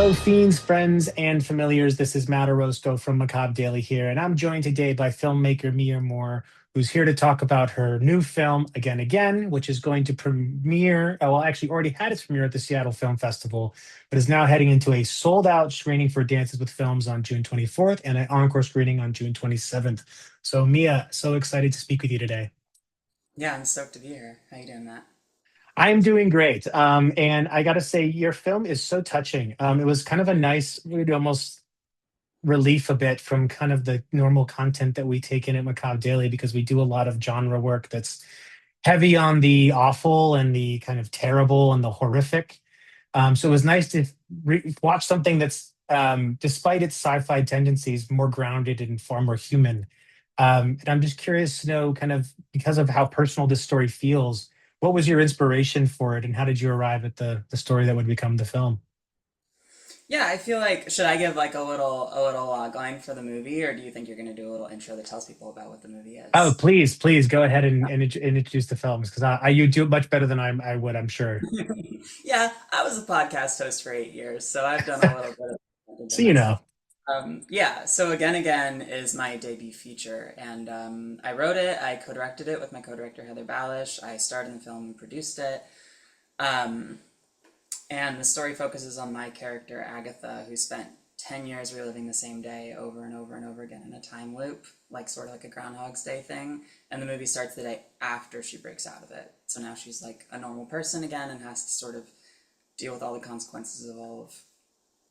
Hello, fiends, friends, and familiars. This is Matt Orozco from Macabre Daily here, and I'm joined today by filmmaker Mia Moore, who's here to talk about her new film, Again Again, which is going to premiere, well, actually already had its premiere at the Seattle Film Festival, but is now heading into a sold-out screening for Dances with Films on June 24th and an encore screening on June 27th. So, Mia, so excited to speak with you today. Yeah, I'm stoked to be here. How you doing, Matt? I'm doing great. And I got to say, your film is so touching. It was kind of a nice, almost relief a bit from kind of the normal content that we take in at Macabre Daily because we do a lot of genre work that's heavy on the awful and the kind of terrible and the horrific. So it was nice to watch something that's, despite its sci-fi tendencies, more grounded and far more human. And I'm just curious to know, kind of because of how personal this story feels, what was your inspiration for it, and how did you arrive at the story that would become the film? Yeah, I feel like should I give like a little log line for the movie, or do you think you're gonna do a little intro that tells people about what the movie Oh, is? please go ahead and introduce the films because you do it much better than I would, I'm sure. Yeah, I was a podcast host for 8 years, so I've done a little bit of So it myself. know. Yeah, so Again is my debut feature, and I wrote it, I co-directed it with my co-director Heather Balish. I starred in the film and produced it. Um, And the story focuses on my character, Agatha, who spent 10 years reliving the same day over and over and over again in a time loop, like sort of like a Groundhog's Day thing. And the movie starts the day after she breaks out of it. So now she's like a normal person again and has to sort of deal with all the consequences of all of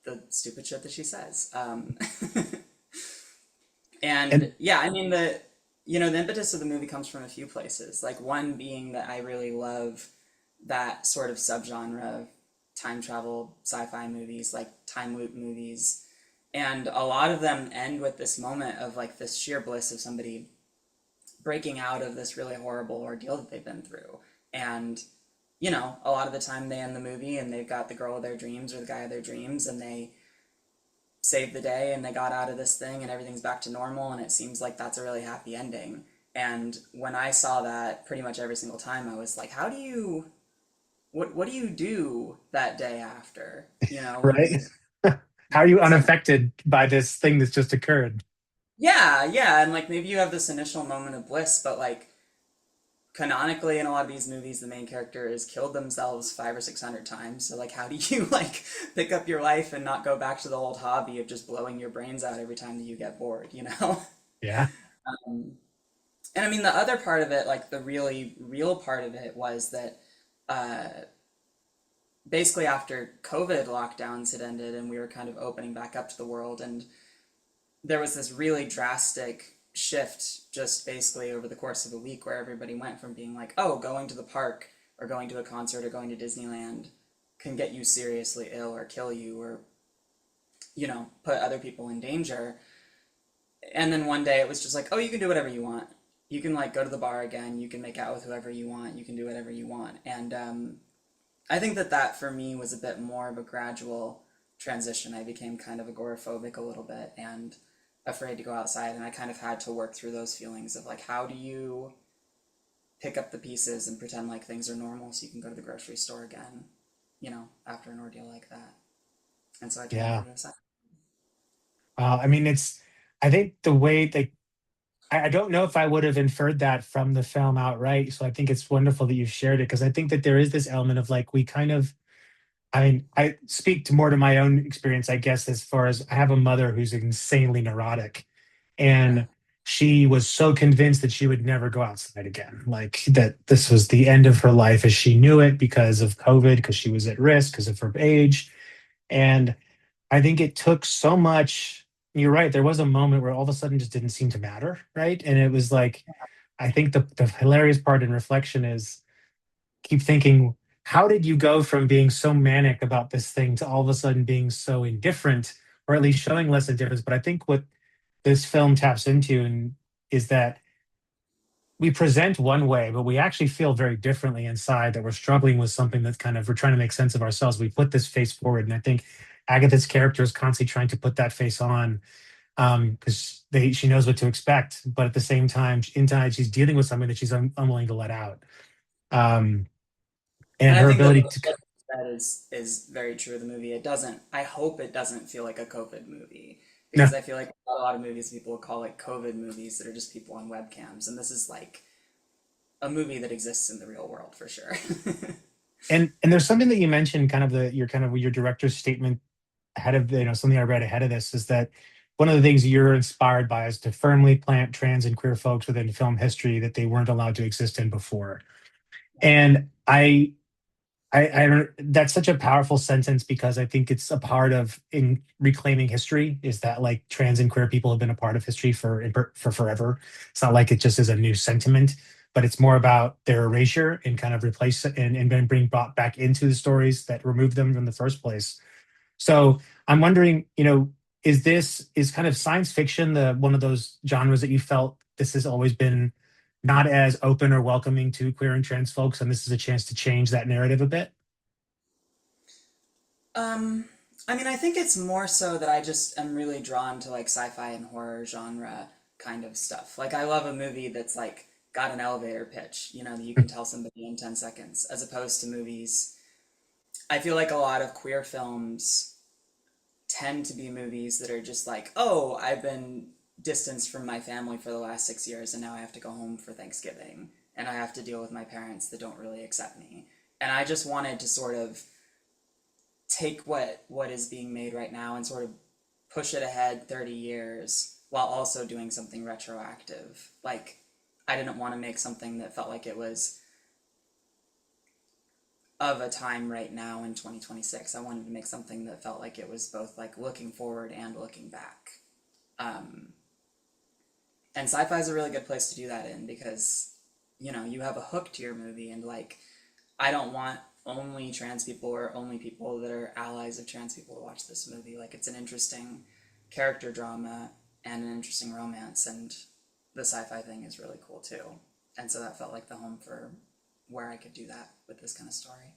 the stupid shit that she says. And And yeah, I mean, the impetus of the movie comes from a few places. Like, one being that I really love that sort of subgenre of time travel sci-fi movies, like time loop movies. And a lot of them end with this moment of like this sheer bliss of somebody breaking out of this really horrible ordeal that they've been through. And, a lot of the time they end the movie and they've got the girl of their dreams or the guy of their dreams, and they saved the day and they got out of this thing and everything's back to normal, and it seems like that's a really happy ending. And when I saw that pretty much every single time, I was like, how do you what do you do that day after? right, When how are you some unaffected by this thing that's just occurred? yeah, and like maybe you have this initial moment of bliss, but like canonically in a lot of these movies the main character has killed themselves 500 or 600 times. So like how do you like pick up your life and not go back to the old hobby of just blowing your brains out every time that you get bored? Yeah. um, and I mean the other part of it, like the really real part of it, was that uh, basically after COVID lockdowns had ended and we were kind of opening back up to the world, and there was this really drastic shift just basically over the course of a week where everybody went from being like, oh, going to the park or going to a concert or going to Disneyland can get you seriously ill or kill you or, put other people in danger. And then one day it was just like, oh, you can do whatever you want. You can like go to the bar again. You can make out with whoever you want. You can do whatever you want. And I think that for me was a bit more of a gradual transition. I became kind of agoraphobic a little bit and afraid to go outside, and I kind of had to work through those feelings of like, how do you pick up the pieces and pretend like things are normal so you can go to the grocery store again, after an ordeal like that. And so I turned it Yeah. into a second. I mean, I think the way they, I don't know if I would have inferred that from the film outright. So I think it's wonderful that you shared it because I think that there is this element of like, we kind of, I mean, I speak to more to my own experience, I guess, as far as I have a mother who's insanely neurotic. Yeah. And she was so convinced that she would never go outside again, like that this was the end of her life as she knew it because of COVID, because she was at risk, because of her age. And I think it took so much. You're right. There was a moment where all of a sudden just didn't seem to matter. Right. And it was like, I think the hilarious part in reflection is keep thinking, how did you go from being so manic about this thing to all of a sudden being so indifferent, or at least showing less indifference? But I think what this film taps into and is that we present one way, but we actually feel very differently inside, that we're struggling with something that's kind of, we're trying to make sense of ourselves. We put this face forward. And I think Agatha's character is constantly trying to put that face on because she knows what to expect. But at the same time, inside, she's dealing with something that she's unwilling to let out. Um, And and I her think that ability what to, said is very true of the movie. It doesn't. I hope it doesn't feel like a COVID movie No. because I feel like a lot of movies people will call like COVID movies that are just people on webcams, and this is like a movie that exists in the real world for sure. And there's something that you mentioned, kind of your director's statement ahead of something I read ahead of this is that one of the things you're inspired by is to firmly plant trans and queer folks within film history that they weren't allowed to exist in before. And I don't, that's such a powerful sentence because I think it's a part of in reclaiming history is that like trans and queer people have been a part of history for forever. It's not like it just is a new sentiment, but it's more about their erasure and kind of replace and then being brought back into the stories that removed them from the first place. So I'm wondering, is kind of science fiction the one of those genres that you felt this has always been not as open or welcoming to queer and trans folks, and this is a chance to change that narrative a bit? Um, I mean, I think it's more so that I just am really drawn to like sci-fi and horror genre kind of stuff. Like I love a movie that's like got an elevator pitch, that you can tell somebody in 10 seconds, as opposed to movies. I feel like a lot of queer films tend to be movies that are just like, oh, I've been distanced from my family for the last 6 years and now I have to go home for Thanksgiving and I have to deal with my parents that don't really accept me. And I just wanted to sort of take what is being made right now and sort of push it ahead 30 years while also doing something retroactive. Like I didn't want to make something that felt like it was of a time right now in 2026. I wanted to make something that felt like it was both like looking forward and looking back. Um, and sci-fi is a really good place to do that in because you have a hook to your movie and like I don't want only trans people or only people that are allies of trans people to watch this movie. Like it's an interesting character drama and an interesting romance, and the sci-fi thing is really cool too. And so that felt like the home for where I could do that with this kind of story.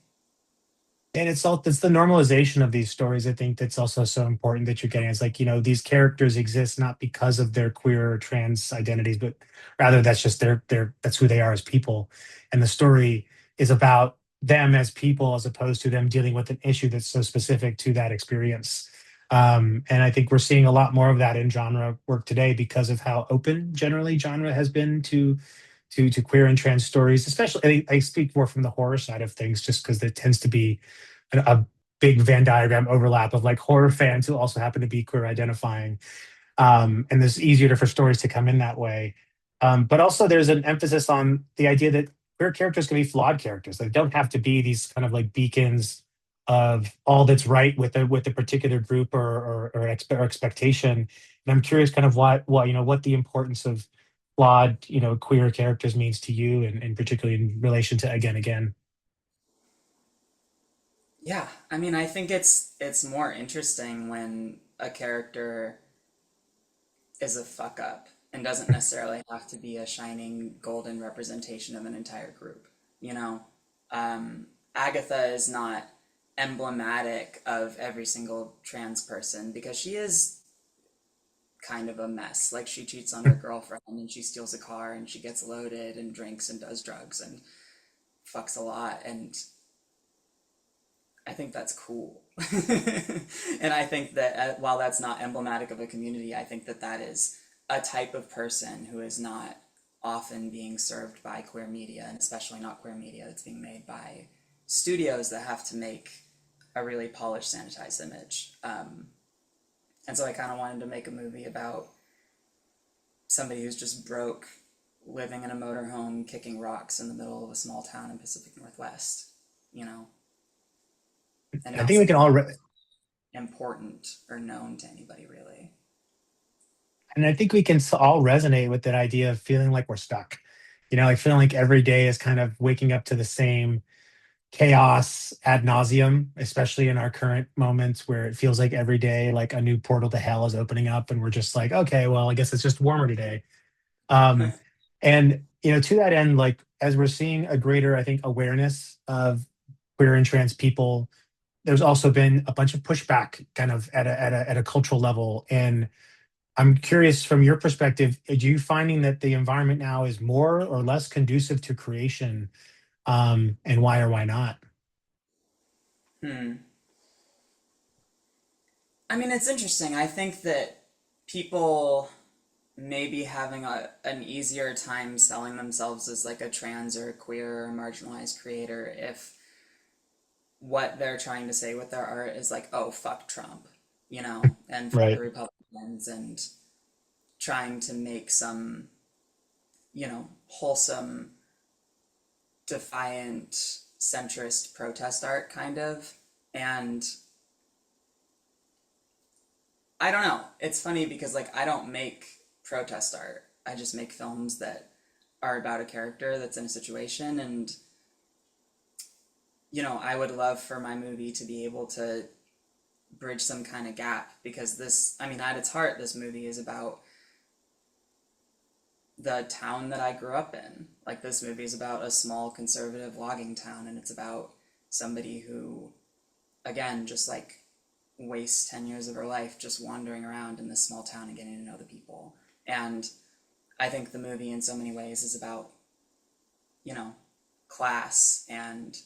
And it's the normalization of these stories, I think, that's also so important that you're getting. It's like, these characters exist not because of their queer or trans identities, but rather that's just that's who they are as people. And the story is about them as people as opposed to them dealing with an issue that's so specific to that experience. And I think we're seeing a lot more of that in genre work today because of how open generally genre has been to queer and trans stories. Especially, I speak more from the horror side of things, just because there tends to be a big Venn diagram overlap of like horror fans who also happen to be queer identifying, and it's easier for stories to come in that way. But also, there's an emphasis on the idea that queer characters can be flawed characters. They don't have to be these kind of like beacons of all that's right with a particular group or expectation. And I'm curious, kind of what the importance of flawed queer characters means to you, and particularly in relation to Again Again. Yeah, I mean, I think it's more interesting when a character is a fuck up and doesn't necessarily have to be a shining golden representation of an entire group. You know, Agatha is not emblematic of every single trans person because she is kind of a mess. Like she cheats on her girlfriend and she steals a car and she gets loaded and drinks and does drugs and fucks a lot, and I think that's cool. And I think that while that's not emblematic of a community, I think that that is a type of person who is not often being served by queer media, and especially not queer media that's being made by studios that have to make a really polished, sanitized image. And so I kind of wanted to make a movie about somebody who's just broke, living in a motorhome, kicking rocks in the middle of a small town in Pacific Northwest, you know, and I not think we can all someone re- important or known to anybody really. and I think we can all resonate with that idea of feeling like we're stuck. Like feeling like every day is kind of waking up to the same chaos ad nauseum, especially in our current moments where it feels like every day like a new portal to hell is opening up, and we're just like, okay, well, I guess it's just warmer today. Um, and to that end, like as we're seeing a greater, I think, awareness of queer and trans people, there's also been a bunch of pushback, kind of at a cultural level. And I'm curious, from your perspective, are you finding that the environment now is more or less conducive to creation, and why or why not? Hmm. I mean, it's interesting. I think that people may be having an easier time selling themselves as like a trans or a queer or a marginalized creator if what they're trying to say with their art is like, oh, fuck Trump, and fuck the Right. Republicans, and trying to make some, wholesome, defiant, centrist protest art kind of. And I don't know. It's funny because like I don't make protest art. I just make films that are about a character that's in a situation, and I would love for my movie to be able to bridge some kind of gap because I mean, at its heart, this movie is about the town that I grew up in. Like, this movie is about a small conservative logging town, and it's about somebody who, again, just like wastes 10 years of her life just wandering around in this small town and getting to know the people. And I think the movie, in so many ways, is about, you know, class, and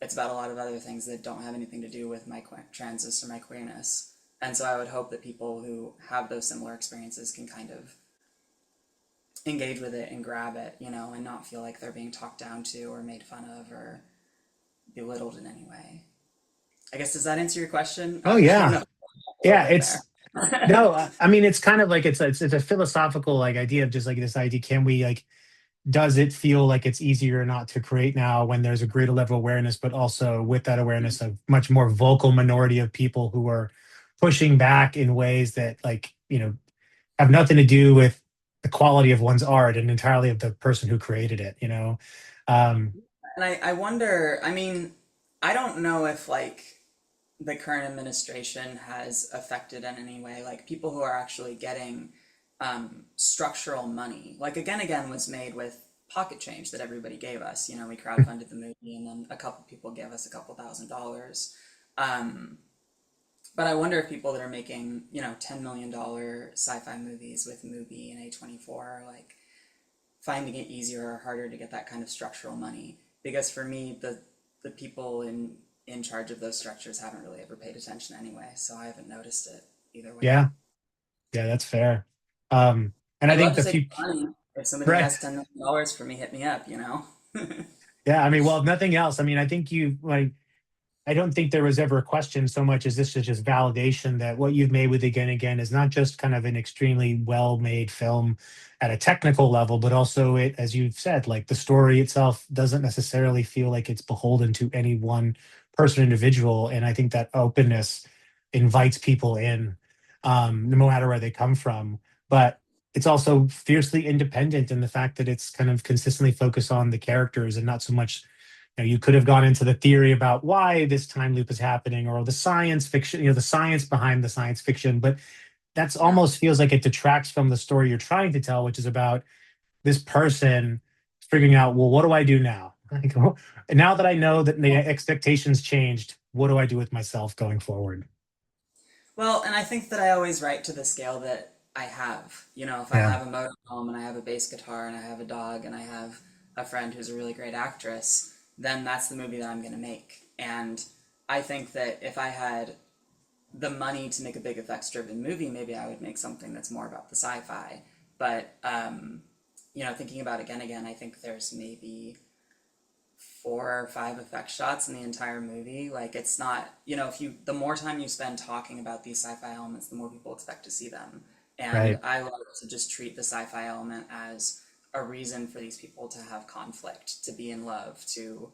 it's about a lot of other things that don't have anything to do with my transness or my queerness. And so I would hope that people who have those similar experiences can kind of engage with it and grab it, and not feel like they're being talked down to or made fun of or belittled in any way. I guess, does that answer your question? Oh I don't yeah. know, a little Yeah, bit there. it's no, I mean it's kind of like it's a philosophical like idea of just like this idea, can we like, does it feel like it's easier or not to create now when there's a greater level of awareness, but also with that awareness a much more vocal minority of people who are pushing back in ways that like, have nothing to do with the quality of one's art and entirely of the person who created it. Um, And I wonder, I mean, I don't know if like the current administration has affected in any way, like people who are actually getting structural money. Like again was made with pocket change that everybody gave us. We crowdfunded the movie, and then a couple people gave us a couple $1,000s. Um, but I wonder if people that are making, $10 million sci-fi movies with Mubi and A24 are like finding it easier or harder to get that kind of structural money. Because for me, the people in charge of those structures haven't really ever paid attention anyway, so I haven't noticed it either way. yeah, yeah, that's fair. And I I'd love think to the take few, the money. If somebody right. has $10 million for me, hit me up. Yeah, I mean, well, if nothing else, I mean, I think you like, I don't think there was ever a question so much as this is just validation that what you've made with Again Again is not just kind of an extremely well made film at a technical level, but also it, as you've said, like the story itself doesn't necessarily feel like it's beholden to any one person, individual. And I think that openness invites people in, no matter where they come from. But it's also fiercely independent in the fact that it's kind of consistently focused on the characters and not so much, you could have gone into the theory about why this time loop is happening or the science fiction, the science behind the science fiction, but that's Yeah. almost feels like it detracts from the story you're trying to tell, which is about this person figuring out, well, what do I do now? Like, now that I know that the expectations changed, what do I do with myself going forward? Well, and I think that I always write to the scale that I have. If I Yeah. have a motorhome and I have a bass guitar and I have a dog and I have a friend who's a really great actress, then that's the movie that I'm going to make. And I think that if I had the money to make a big effects driven movie, maybe I would make something that's more about the sci-fi. But thinking about Again, I think there's maybe 4 or 5 effect shots in the entire movie. Like, it's not, if you the more time you spend talking about these sci-fi elements, the more people expect to see them. And Right. I love to just treat the sci-fi element as a reason for these people to have conflict, to be in love, to,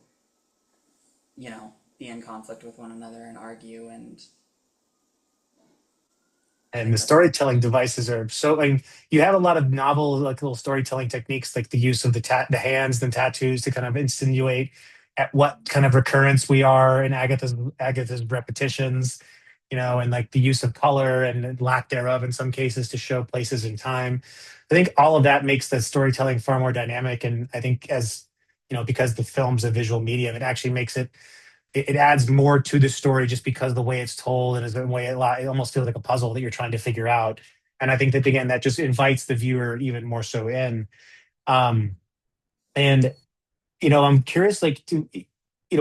be in conflict with one another and argue. And I And the think that's really storytelling devices are so, I mean, you have a lot of novel like little storytelling techniques like the use of the hands and tattoos to kind of insinuate at what kind of recurrence we are in Agatha's repetitions, and like the use of color and lack thereof in some cases to show places in time. I think all of that makes the storytelling far more dynamic, and I think as because the film's a visual medium, it actually makes it adds more to the story just because of the way it's told and is the way it almost feels like a puzzle that you're trying to figure out. And I think that again, that just invites the viewer even more so in. Um, and I'm curious, like,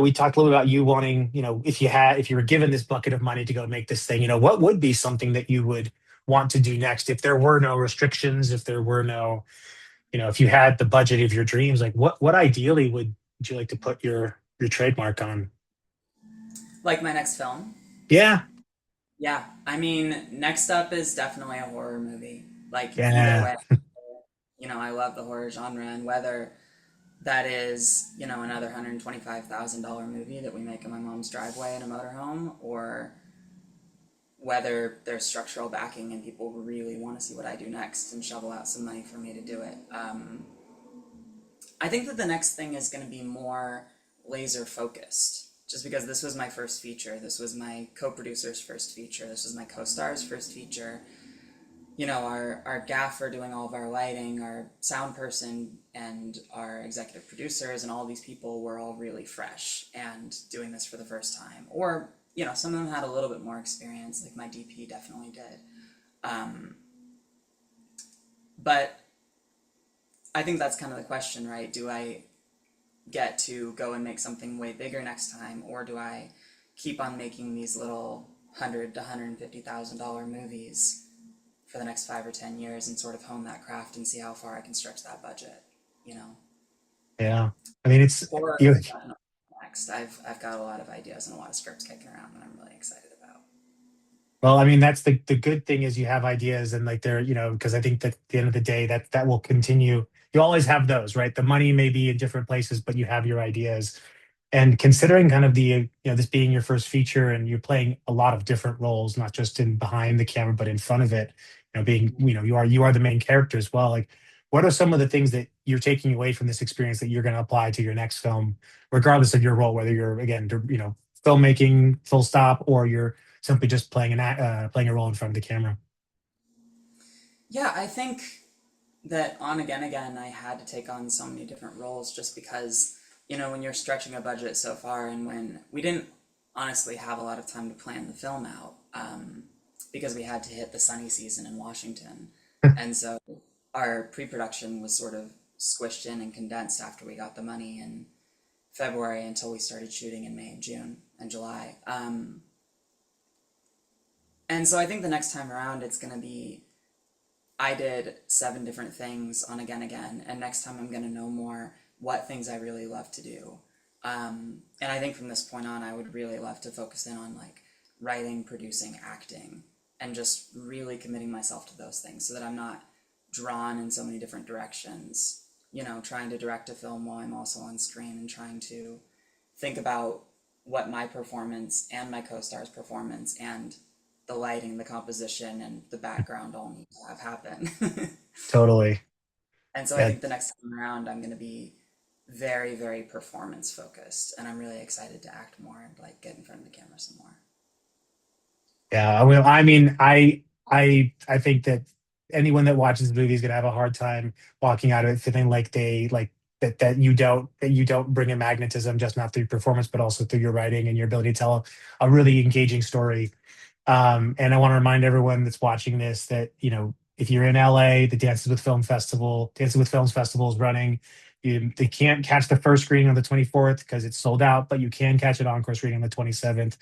we talked a little about you wanting, if you were given this bucket of money to go make this thing, what would be something that you would want to do next if there were no restrictions, if there were no, if you had the budget of your dreams, like what ideally would you like to put your trademark on? Like my next film. Yeah, Yeah, I mean, next up is definitely a horror movie. Like either yeah, way, I love the horror genre, and whether that is, another $125,000 movie that we make in my mom's driveway in a motorhome, or whether there's structural backing and people really want to see what I do next and shovel out some money for me to do it. I think that the next thing is going to be more laser focused. Just because this was my first feature, this was my co-producer's first feature, this was my co-star's first feature. Our gaffer doing all of our lighting, our sound person, and our executive producers, and all these people were all really fresh and doing this for the first time. Or, some of them had a little bit more experience, like my DP definitely did. But I think that's kind of the question, right? Do I get to go and make something way bigger next time, or do I keep on making these little $100,000 to $150,000 movies for the next 5 or 10 years and sort of hone that craft and see how far I can stretch that budget, you know? yeah. I mean, it's Or you. definitely next. I've got a lot of ideas and a lot of scripts kicking around that I'm really excited about. Well, I mean, that's the good thing is you have ideas and like they're, because I think that at the end of the day that will continue. You always have those, right? The money may be in different places, but you have your ideas. And considering kind of this being your first feature and you're playing a lot of different roles, not just in behind the camera, but in front of it, being, you are the main character as well. Like, what are some of the things that you're taking away from this experience that you're going to apply to your next film, regardless of your role, whether you're again, filmmaking full stop, or you're simply just playing a role in front of the camera. Yeah, I think that on Again Again, I had to take on so many different roles just because, when you're stretching a budget so far and when we didn't honestly have a lot of time to plan the film out, because we had to hit the sunny season in Washington. And so our pre-production was sort of squished in and condensed after we got the money in February until we started shooting in May and June and July. And so I think the next time around it's going to be I did 7 different things on Again Again, and next time I'm going to know more what things I really love to do. And I think from this point on, I would really love to focus in on like writing, producing, acting, and just really committing myself to those things so that I'm not drawn in so many different directions. Trying to direct a film while I'm also on screen and trying to think about what my performance and my co-star's performance and the lighting, the composition, and the background all need to have happen. Totally. And so I Yeah. think the next time around, I'm going to be very, very performance focused, and I'm really excited to act more and like get in front of the camera some more. Yeah, well, I mean, I think that anyone that watches the movie is gonna have a hard time walking out of it feeling like they like that you don't bring a magnetism just not through performance, but also through your writing and your ability to tell a really engaging story. And I want to remind everyone that's watching this that, if you're in LA, the Dances with Films Festival is running. They can't catch the first screening on the 24th because it's sold out, but you can catch an encore screening on the 27th.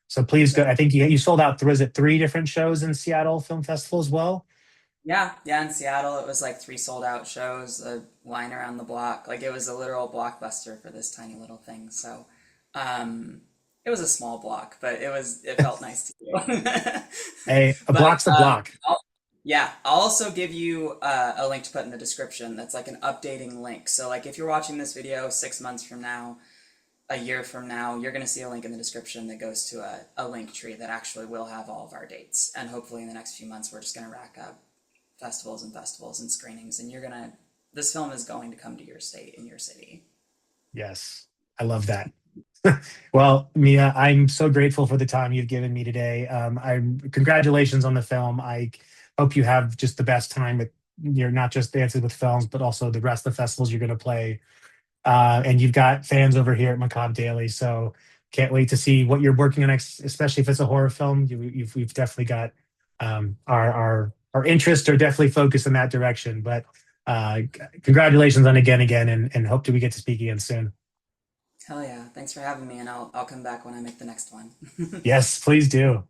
So please go. Yep. I think you sold out. Was it 3 different shows in Seattle Film Festival as well? Yeah, yeah. In Seattle, it was like 3 sold out shows, a line around the block. Like it was a literal blockbuster for this tiny little thing. So, it was a small block, but it felt nice to do. Hey, a But block's a block. yeah, I'll also give you a link to put in the description. That's like an updating link. So like if you're watching this video 6 months from now, a year from now, you're going to see a link in the description that goes to a link tree that actually will have all of our dates. And hopefully in the next few months, we're just going to rack up festivals and screenings. And this film is going to come to your state in your city. Yes, I love that. Well, Mia, I'm so grateful for the time you've given me today. Congratulations on the film. I hope you have just the best time with your not just Dances with Films, but also the rest of the festivals you're going to play. And you've got fans over here at Macabre Daily, so can't wait to see what you're working on next, especially if it's a horror film. We've definitely got our interests are definitely focused in that direction. But congratulations on Again Again, and hope that we get to speak again soon. Hell yeah. Thanks for having me, and I'll come back when I make the next one. Yes, please do.